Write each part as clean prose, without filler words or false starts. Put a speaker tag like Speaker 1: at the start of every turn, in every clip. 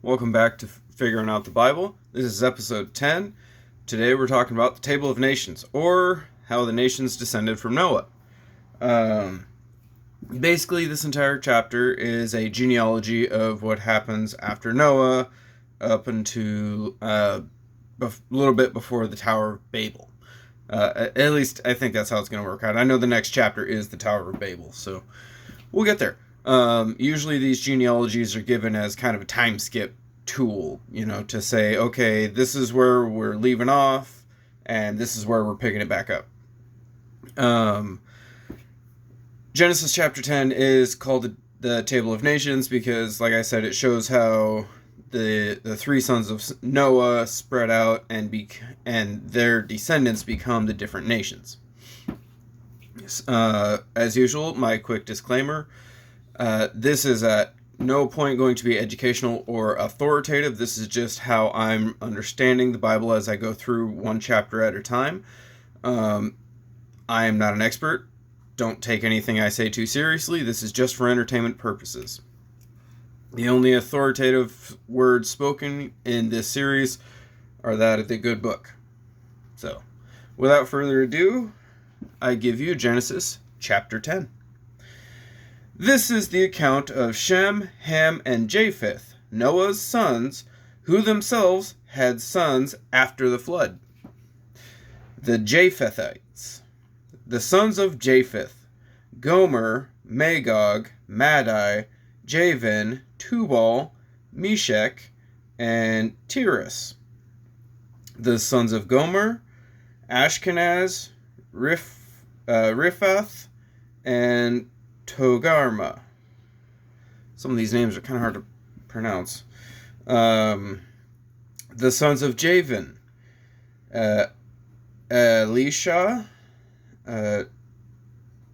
Speaker 1: Welcome back to Figuring Out the Bible. This is episode 10. Today we're talking about the Table of Nations, or how the nations descended from Noah. Basically, this entire chapter is a genealogy of what happens after Noah up into a little bit before the Tower of Babel. At least I think that's how it's going to work out. I know the next chapter is the Tower of Babel, so we'll get there. Usually these genealogies are given as kind of a time skip tool, to say, okay, this is where we're leaving off, and this is where we're picking it back up. Genesis chapter 10 is called the Table of Nations because, like I said, it shows how the three sons of Noah spread out and their descendants become the different nations. As usual, my quick disclaimer. This is at no point going to be educational or authoritative. This is just how I'm understanding the Bible as I go through one chapter at a time. I am not an expert. Don't take anything I say too seriously. This is just for entertainment purposes. The only authoritative words spoken in this series are that of the good book. So, without further ado, I give you Genesis chapter 10. This is the account of Shem, Ham, and Japheth, Noah's sons, who themselves had sons after the flood. The Japhethites. The sons of Japheth: Gomer, Magog, Madai, Javan, Tubal, Meshech, and Tiras. The sons of Gomer: Ashkenaz, Riphath, and Togarma. Some of these names are kind of hard to pronounce. The sons of Javan: Elisha,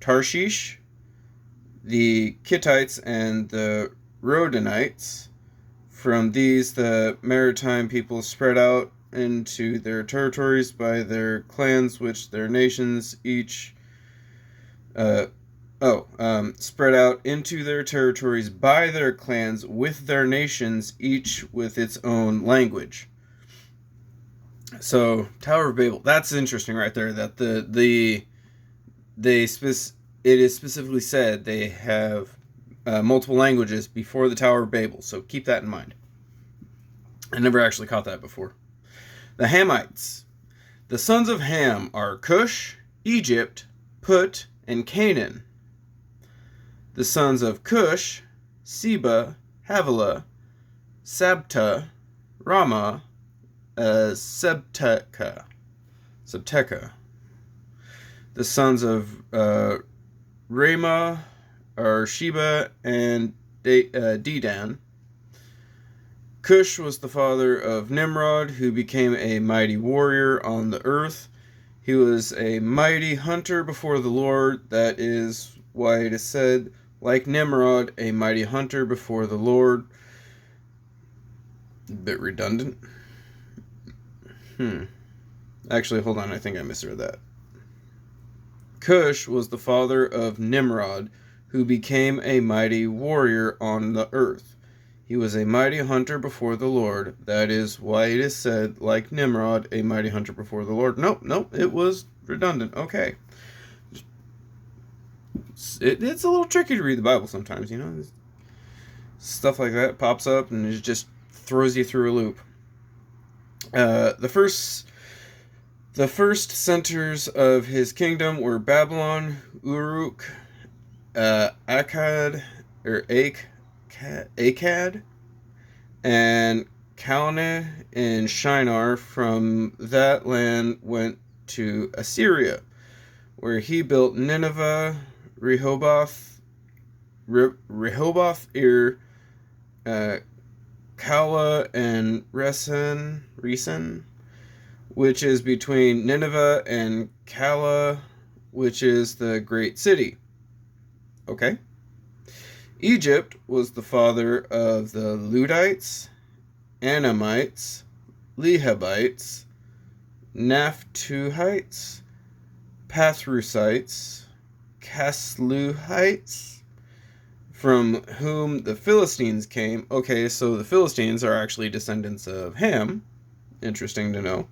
Speaker 1: Tarshish, the Kittites, and the Rodanites. From these, the maritime people spread out into their territories by their clans, which their nations each spread out into their territories by their clans with their nations, each with its own language. So, Tower of Babel, that's interesting right there, that it is specifically said they have multiple languages before the Tower of Babel, so keep that in mind. I never actually caught that before. The Hamites. The sons of Ham are Cush, Egypt, Put, and Canaan. The sons of Cush: Seba, Havilah, Sabta, Rama, Sebteca. The sons of Ramah are Sheba and Dedan. Cush was the father of Nimrod, who became a mighty warrior on the earth. He was a mighty hunter before the Lord. That is why it is said, like Nimrod, a mighty hunter before the Lord. A bit redundant. Actually, hold on, I think I misread that. Cush was the father of Nimrod, who became a mighty warrior on the earth. He was a mighty hunter before the Lord. That is why it is said, like Nimrod, a mighty hunter before the Lord. Nope, it was redundant. Okay. It's a little tricky to read the Bible sometimes, Stuff like that pops up and it just throws you through a loop. The first centers of his kingdom were Babylon, Uruk, Akkad, and Calneh and Shinar. From that land went to Assyria, where he built Nineveh, Rehoboth, Kala, and Resen, which is between Nineveh and Kala, which is the great city. Okay. Egypt was the father of the Ludites, Anamites, Lehabites, Naphtuhites, Pathrusites, Casluhites. from whom the Philistines came. Okay, so the Philistines are actually descendants of Ham. Interesting to know.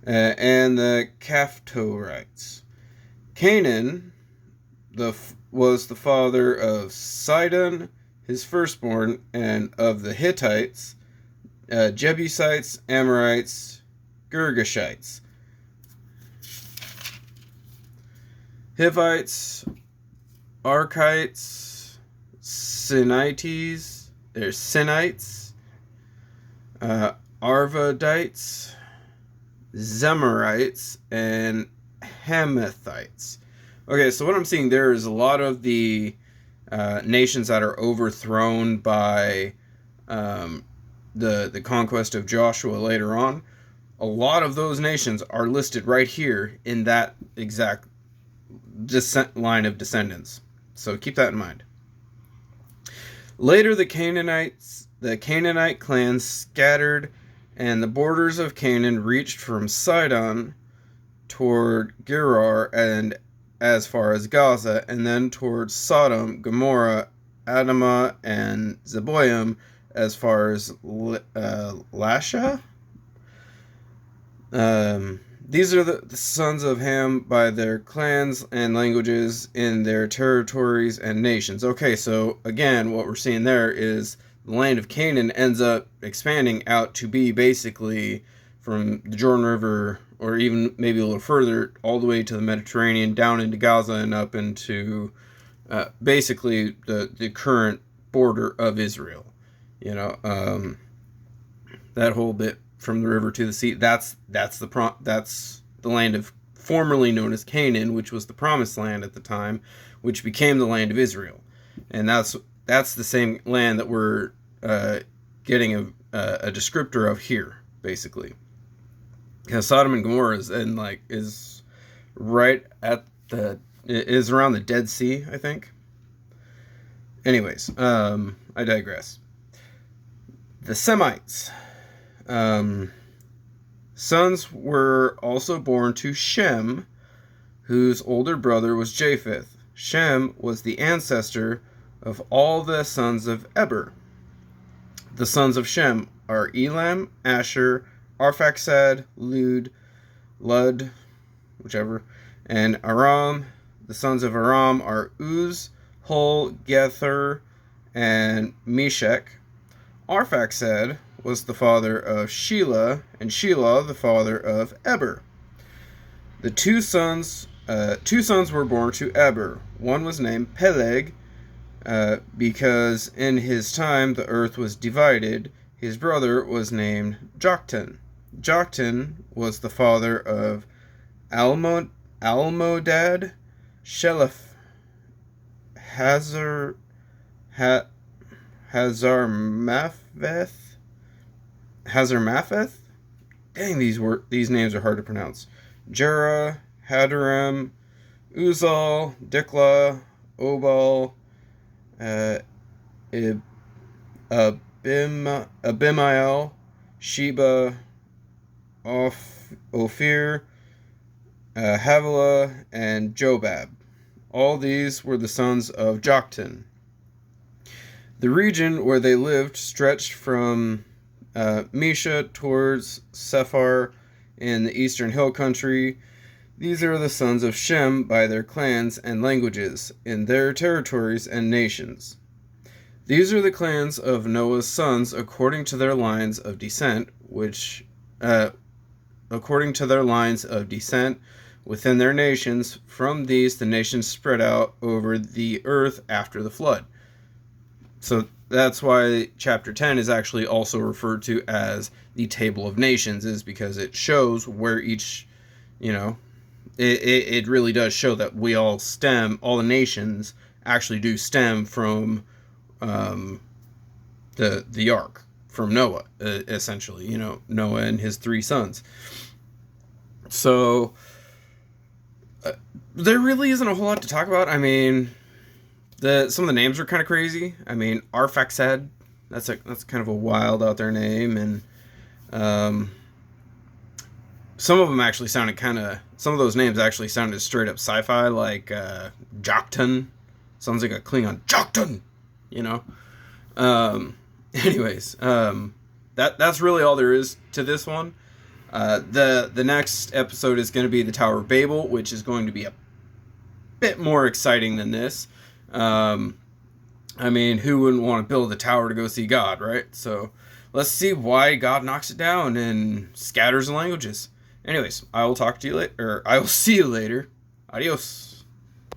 Speaker 1: And the Caphtorites. Canaan was the father of Sidon, his firstborn, and of the Hittites, Jebusites, Amorites, Girgashites, Hivites, Archites, Sinites, there's Sinites, Arvadites, Zemarites, and Hamathites. Okay, so what I'm seeing there is a lot of the nations that are overthrown by the conquest of Joshua later on. A lot of those nations are listed right here in that exact line of descendants. So keep that in mind. Later, the Canaanite clans scattered, and the borders of Canaan reached from Sidon toward Gerar and as far as Gaza, and then towards Sodom, Gomorrah, Admah, and Zeboim as far as Lasha. These are the sons of Ham by their clans and languages in their territories and nations. Okay, so again, what we're seeing there is the land of Canaan ends up expanding out to be basically from the Jordan River, or even maybe a little further, all the way to the Mediterranean, down into Gaza and up into basically the current border of Israel. You know, that whole bit from the river to the sea, that's the land of formerly known as Canaan, which was the promised land at the time, which became the land of Israel. And that's the same land that we're getting a descriptor of here, basically. Because Sodom and Gomorrah is right at is around the Dead Sea, I think. Anyways, I digress. The Semites. Sons were also born to Shem, whose older brother was Japheth. Shem was the ancestor of all the sons of Eber. The sons of Shem are Elam, Asher, Arphaxad, Lud, whichever, and Aram. The sons of Aram are Uz, Hul, Gether, and Meshech. Arphaxad was the father of Shelah, and Shelah the father of Eber. The two sons were born to Eber. One was named Peleg, because in his time the earth was divided. His brother was named Joktan. Joktan was the father of Almodad, Sheleph, Hazarmapheth. Dang, these names are hard to pronounce. Jera, Hadaram, Uzal, Dikla, Obal, Abimael, Sheba, Ophir, Havilah, and Jobab. All these were the sons of Joktan. The region where they lived stretched from Mesha towards Sephar in the eastern hill country. These are the sons of Shem by their clans and languages, in their territories and nations. These are the clans of Noah's sons according to their lines of descent, within their nations. From these the nations spread out over the earth after the flood. So that's why chapter 10 is actually also referred to as the Table of Nations, is because it shows where each, it really does show that we all the nations actually do stem from the ark, from Noah, essentially, Noah and his three sons. So there really isn't a whole lot to talk about. I mean, some of the names are kind of crazy. I mean, Arphaxad, that's kind of a wild out there name, and some of them actually sounded some of those names actually sounded straight up sci-fi, like Joktan. Sounds like a Klingon. Joktan! You know? That's really all there is to this one. The next episode is going to be the Tower of Babel, which is going to be a bit more exciting than this. I mean, who wouldn't want to build a tower to go see God, right? So let's see why God knocks it down and scatters the languages. Anyways, I will talk to you later, or I will see you later. Adios.